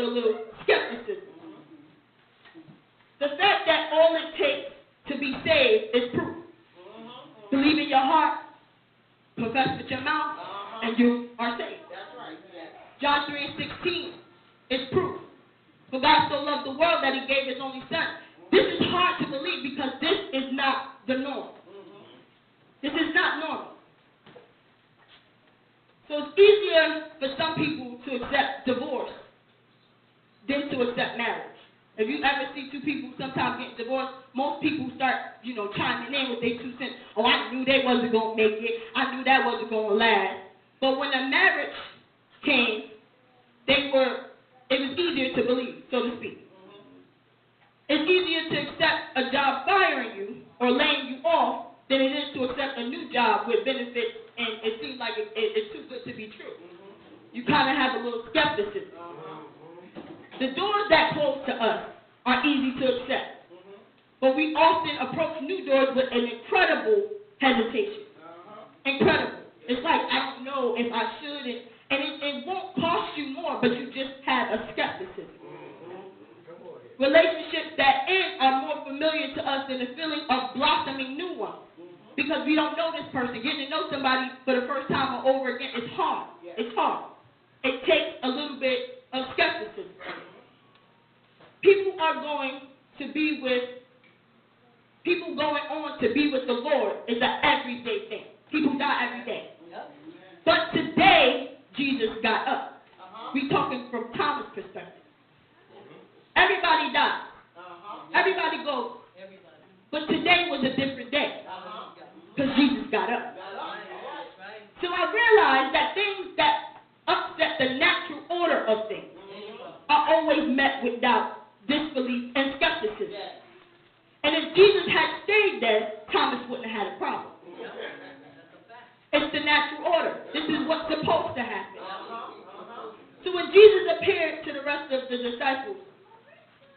with a little skepticism. The fact that all it takes to be saved is proof. Believe in your heart, confess with your mouth, and you are saved. That's right. John 3:16 is proof. For God so loved the world that he gave his only son. This is hard to believe because this is not the norm. This is not normal. So it's easier for some people to accept divorce than to accept marriage. If you ever see two people sometimes getting divorced, most people start, chiming in with their 2 cents. Oh, I knew they wasn't going to make it. I knew that wasn't going to last. But when a marriage came, it was easier to believe, so to speak. It's easier to accept a job firing you or laying you off than it is to accept a new job with benefits, and it seems like it's too good to be true. You kind of have a little skepticism. The doors that close to us are easy to accept, but we often approach new doors with an incredible hesitation. Incredible. It's like, I don't know if I should, and it won't cost you more, but you just have a skepticism. Relationships that end are more familiar to us than the feeling of blossoming new ones, because we don't know this person. Getting to know somebody for the first time or over again is hard. It's hard. It takes a little bit of skepticism. People going on to be with the Lord is an everyday thing. People die every day. But today, Jesus got up. We talking from Thomas' perspective. Everybody dies. Everybody goes. But today was a different day. Because Jesus got up. So I realized that things that upset the natural order of things are always met with doubt, disbelief, and skepticism. And if Jesus had stayed there, Thomas wouldn't have had a problem. It's the natural order. This is what's supposed to happen. So when Jesus appeared to the rest of the disciples,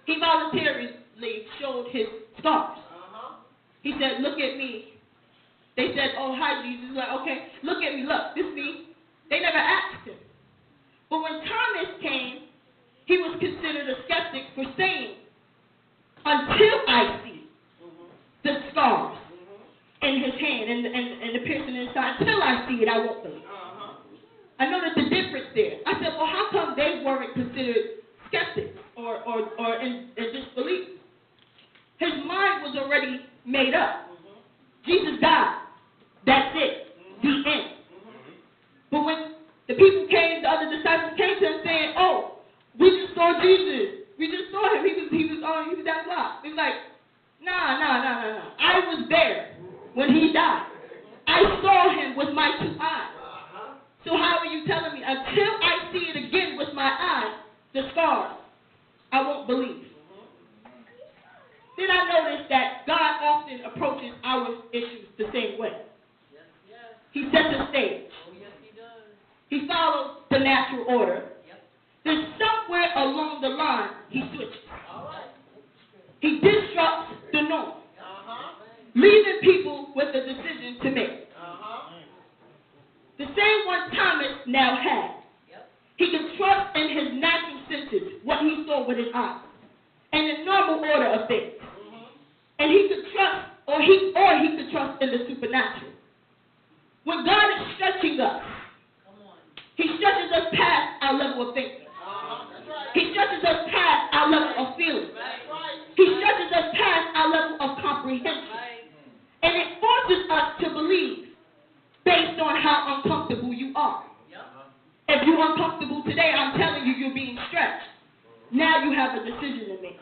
he voluntarily showed his scars. He said, look at me. They said, oh, hi, Jesus. Like, okay, look at me. Look, this me. They never asked him. But when Thomas came, he was considered a skeptic for saying, until I see the scars in his hand and the piercing in his side, until I see it, I won't believe. I noticed the difference there. I said, well, how come they weren't considered skeptics or in disbelief? His mind was already made up. Jesus died. That's it. The end. But when the people came, the other disciples came to him saying, oh, we just saw Jesus. We just saw him. He was down the block. He was like, no. I was there when he died. I saw him with my 2 eyes. So how are you telling me? Until I see it again with my eyes, the scars, I won't believe. Then I noticed that God often approaches our issues the same way. He sets a stage. He follows the natural order. Then somewhere along the line, he switches. He disrupts the norm, leaving people with a decision to make. The same one Thomas now had. He could trust in his natural senses, what he saw with his eyes, and the normal order of things. And he could trust, or he could trust in the supernatural. When God is stretching us, he stretches us past our level of thinking. He stretches us past our level of feeling. He stretches us past our level of comprehension. And it forces us to believe based on how uncomfortable you are. If you're uncomfortable today, I'm telling you, you're being stretched. Now you have a decision to make.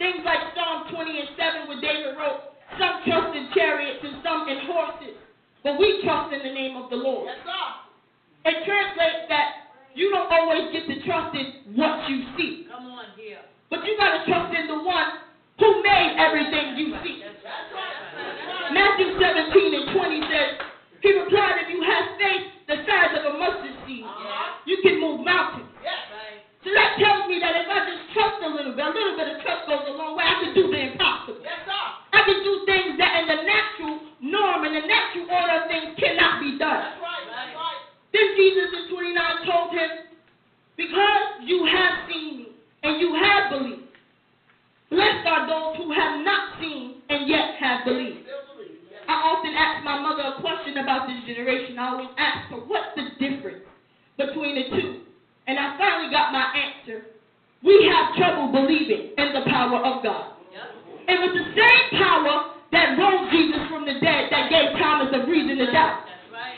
Things like Psalm 20:7, where David wrote, some trust in chariots and some in horses, but we trust in the name of the Lord. It translates that you don't always get to trust in what you see. Come on here. But you got to trust in the one who made everything you see. Matthew 17:20 says, he replied, if you have faith the size of a mustard seed, you can move mountains. So that tells me that if I just trust a little bit of trust goes a long way. I can do the impossible. I can do things that in the natural norm and the natural order of things cannot be done. Then Jesus in 29 told him, because you have those who have not seen and yet have believed. I often ask my mother a question about this generation. I always ask her, what's the difference between the two? And I finally got my answer. We have trouble believing in the power of God. It was the same power that rose Jesus from the dead that gave Thomas a reason to doubt.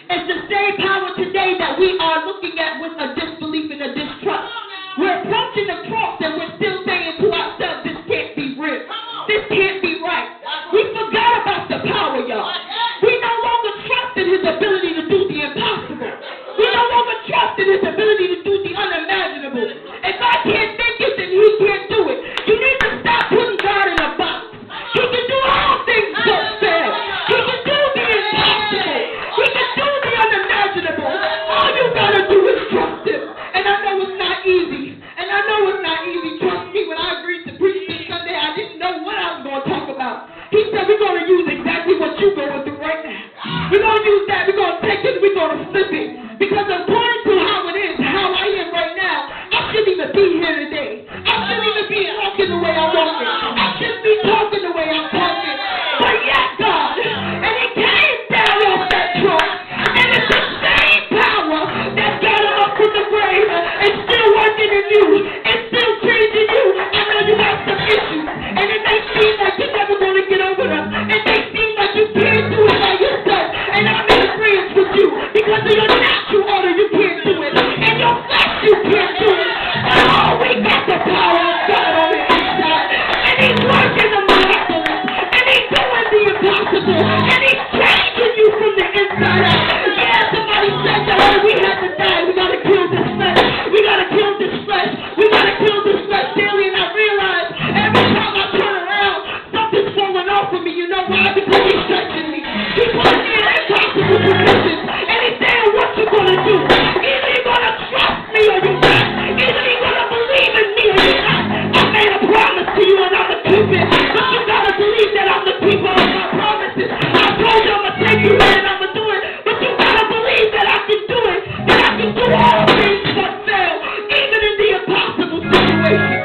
It's the same power today that we are looking at with a disbelief and a distrust. We're approaching the cross and we're still saying to ourselves, this can't be real. This can't be right. We forgot about the power, y'all. We no longer trust in his ability to do the impossible. We no longer trust in his ability to do the unimaginable. If I can't think it, then he can't do it. You need to stop putting God in a box. He can do all things but fail. He can do the impossible. He can do the unimaginable. All you gotta do is trust him. And I know it's not easy. And I know it's not easy. Trust me, when I agreed to preach this Sunday, I didn't know what I was going to talk about. He said, we're going to use exactly what you're going through right now. We're going to use that. We're going to take it. We're going to flip it. Because according to how it is, how I am right now, I shouldn't even be here today. I shouldn't even be walking the way I'm walking. I shouldn't be talking the way I'm talking. But yet, God, and he came down off that cross. And it's the same power that got him up from the grave. It's still working in you. It's still changing you. I know you got some issues. And it may seem like you're never going to get over them. It may seem like you can't do it by yourself. And I'm in agreement with you. Because of your natural order, you can't do it. And your flesh, you can't do it. But oh, we got the power of God on the inside. And he's working the miraculous. And he's doing the impossible. And he's changing you from the inside out. Yeah, somebody said that we have to die. We got to kill this flesh. We got to kill this flesh. We got to kill this flesh daily. And I realize every time I turn around, something's falling off of me. You know why? Because he's stretching me. He's putting me in impossible positions. And he's saying, what you going to do? Either you're going to trust me or you're not. Either you're going to believe in me or you're not. I made a promise to you and I'm going to keep it. But you got to believe that I'm the keeper of my promises. I told you I'm going to take you in and I'm going to do it. But you got to believe that I can do it. That I can do all things but fail. Even in the impossible situation.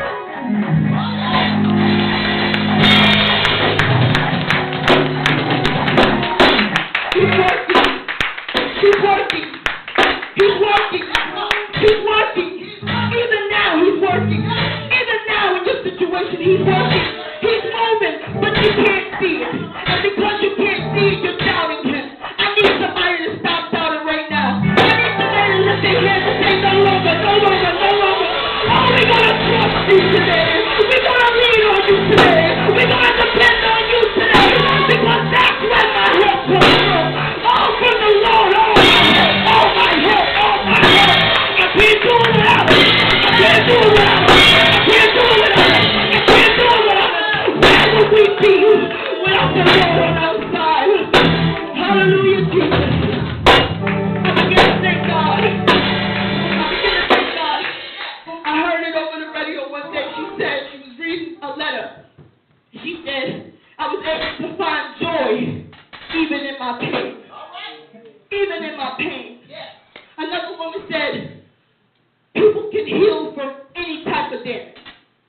He's working. He's working. He's working. He's working. Even now he's working. Even now in this situation he's working. He's moving, but you can't see it. And because you can't see it, you're doubting him. I need somebody to stop doubting right now. I need somebody to lift their hands and say, no longer, no longer, no longer. Oh, we're going to trust you today. We're going to lean on you today. We're going to depend on you today. Because that's where my help comes from. All from the Lord, all my help, all my help. I can't do it without it. I can't do it without it. I can't do it without it. I can't do it without it. Where would we be without the Lord on our side? Hallelujah, Jesus. I begin to thank God. I begin to thank God. I heard it over the radio one day. She said she was reading a letter. She said, I was able to find joy even in my pain. Even in my pain. Another woman said, people can heal from any type of damage,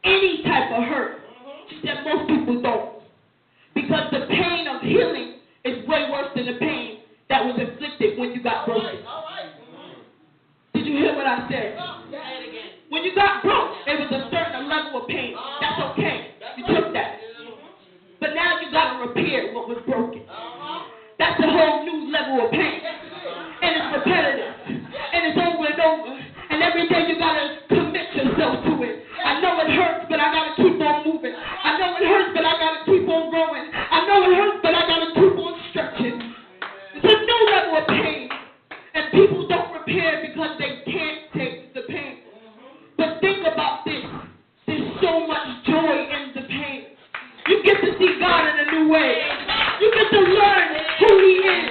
any type of hurt. She said most people don't. Because the pain of healing is way worse than the pain that was inflicted when you got broken. Did you hear what I said? When you got broke, it was a certain level of pain. That's okay. You took that. But now you got to repair what was broken. That's a whole new level of pain. And it's repetitive. And it's over and over. And every day you got to commit yourself to it. I know it hurts, but I got to keep on moving. I know it hurts, but I got to keep on growing. I know it hurts, but I got to keep on stretching. It's a new level of pain. And people don't repair because they can't take the pain. But think about this. There's so much joy in the pain. You get to see God in a new way. You get to learn who he is.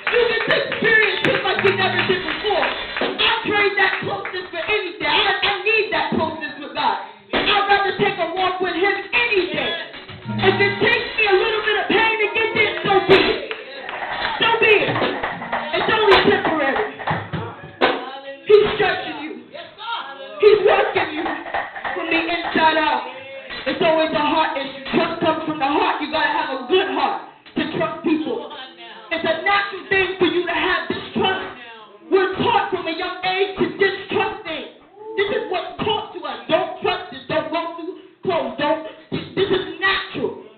You get to experience him like you never did before. I trade that closeness for anything. I need that closeness with God. I'd rather take a walk with him any day. If it takes me a little bit of pain to get there, so be it. So be it. It's only temporary. He's stretching you. He's working you from the inside out. It's always a heart issue. Trust comes from the heart. You got to have a good heart to trust people. It's a natural thing for you to have distrust. We're taught from a young age to distrust things. This is what's taught to us. Don't trust this. Don't go through clothes. This is natural.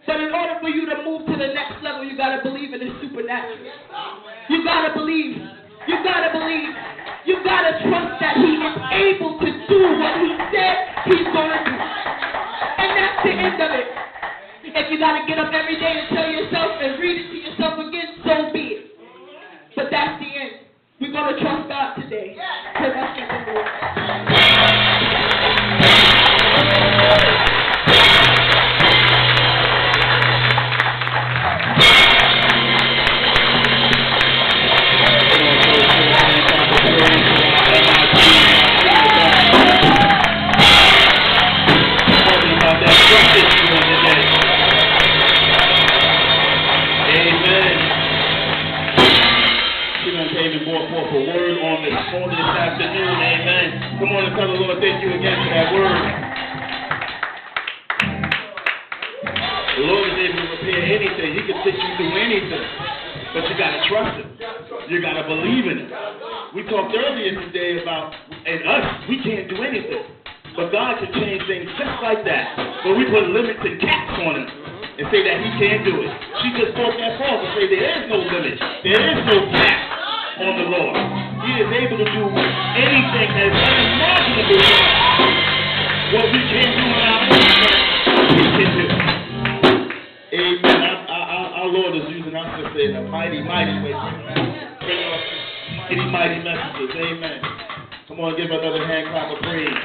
But in order for you to move to the next level, you got to believe in the supernatural. You got to believe. You got to believe. You got to trust that he is able to do what he said he's going to do. And that's the end of it. If you got to get up every day and tell yourself and read it to yourself again, so be it. But that's the end. We're going to trust God today. So that's the end. Come on and tell the Lord, thank you again for that word. The Lord is able to repair anything. He can fix you through anything. But you got to trust him. You got to believe in him. We talked earlier today about, in us, we can't do anything. But God can change things just like that. But we put limits and caps on him and say that he can't do it. She just brought that forth and say there is no limit. There is no cap on the Lord. He is able to do anything that is unimaginable. What we can't do in our own strength, he can do. Amen. Our Lord is using us to say in a mighty, mighty way. Bring us any mighty messages. Amen. Come on, give another hand clap of praise.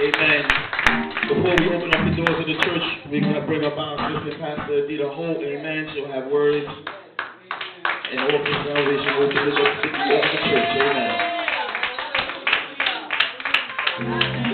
Amen. Before we open up the doors of the church, we're going to bring up our sister, Pastor Adita Holt. Amen. She'll have words and offer salvation. Open the church. Amen.